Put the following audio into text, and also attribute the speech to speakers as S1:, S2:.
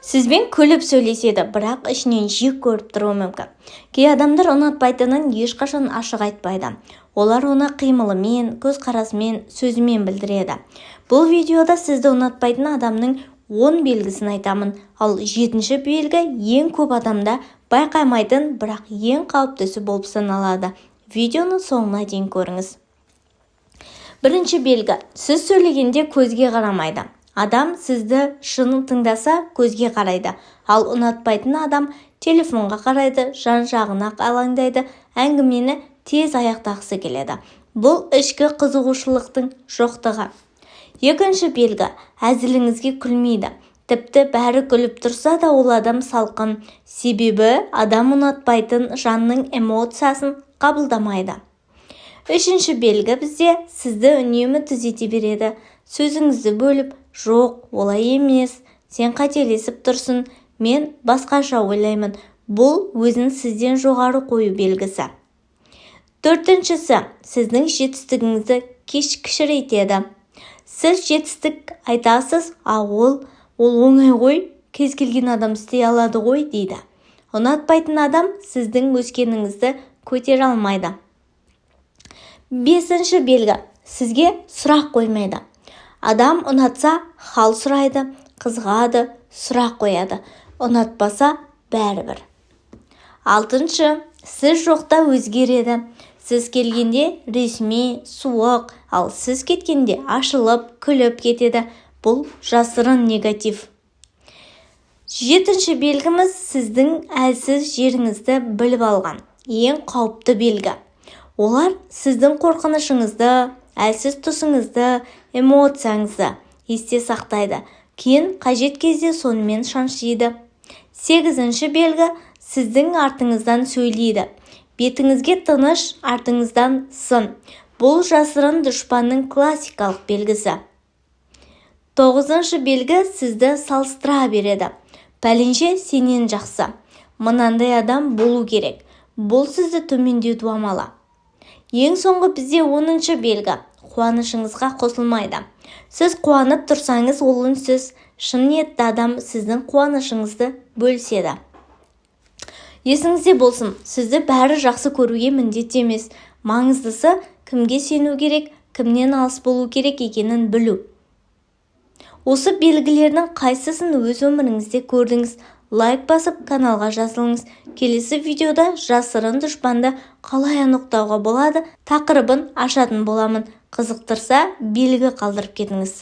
S1: Сізбен күліп сөйлеседі, бірақ ішінен жек көріп тұруы мүмкін. Кей адамдар ұнатпайтынын ешқашан ашық айтпайды. Олар оны қимылымен, көзқарасымен, сөзімен білдіреді. Бұл видеода сізді ұнатпайтын адамның 10 белгісін айтамын, ал 7-ші белгі ең көп адамда байқаймайтын, бірақ ең қауіптісі болып саналады. Видеоны соңына дейін көріңіз. Бірінші белгі, сіз сөйлегенде көзге қарамайды. Адам сізді шын тыңдаса көзге қарайды, ал ұнатпайтын адам телефонға қарайды, жан-жағына алаңдайды, әңгімені тез аяқтағысы келеді. Бұл ішкі қызығушылықтың жоқтығы. Екінші белгі, әзіліңізге күлмейді. Тіпті бәрі күліп тұрса да ол адам салқын, себебі адам ұнатпайтын жанның эмоциясын қабылдамайды. Үшінші белгі бізде сізді үнемі түзете береді. Сөзіңізді бөліп, жоқ, олай емес, сен қателесіп тұрсың, мен басқаша ойлаймын. Бұл өзін сізден жоғары қою белгісі. Төртіншісі, сіздің жетістігіңізді кішірейтеді. Сіз жетістік айтасыз, ол оңай ғой, кез келген адам істей алады ғой дейді. Ұнатпайтын адам сіздің өскеніңізді көтере алмайды. Бесінші белгі, сізге сұрақ қоймайды. Адам ұнатса, хал сұрайды, қызғады, сұрақ қояды. Ұнатпаса, бәрібір. Алтыншы, сіз жоқта өзгереді. Сіз келгенде ресми, суық, ал сіз кеткенде ашылып, күліп кетеді. Бұл жасырын негатив. Жетінші белгіміз сіздің әлсіз жеріңізді біліп алған. Ең қауіпті белгі. Олар сіздің қорқынышыңызды, әлсіз тұсыңызды, эмоцияңызды есте сақтайды. Кейін қажет кезде сонымен шаншиды. Сегізінші белгі сіздің артыңыздан сөйлейді. Бетіңізге тыныш, артыңыздан сын. Бұл жасырын дұшпанның классикалық белгісі. Тоғызыншы белгі сізді салыстыра береді. Пәленше сенен жақсы. Мынандай адам болу керек. Бұл сізді төмендеу дуамалы. Ең соңғы бізде 10-шы белгі. Қуанышыңызға қосылмайды. Сіз қуанып тұрсаңыз, ол үнсіз, шын ниетті адам сіздің қуанышыңызды бөліседі. Есіңізде болсын, сізді бәрі жақсы көруге міндет емес. Маңыздысы кімге сену керек, кімнен алыс болу керек екенін білу. Осы белгілердің қайсысын өз өміріңізде көрдіңіз? Лайк басып, каналға жазылыңыз. Келесі видеода жасырын дұшпанды қалай анықтауға болады тақырыбын ашатын боламын. Қызықтырса, белгі қалдырып кетіңіз.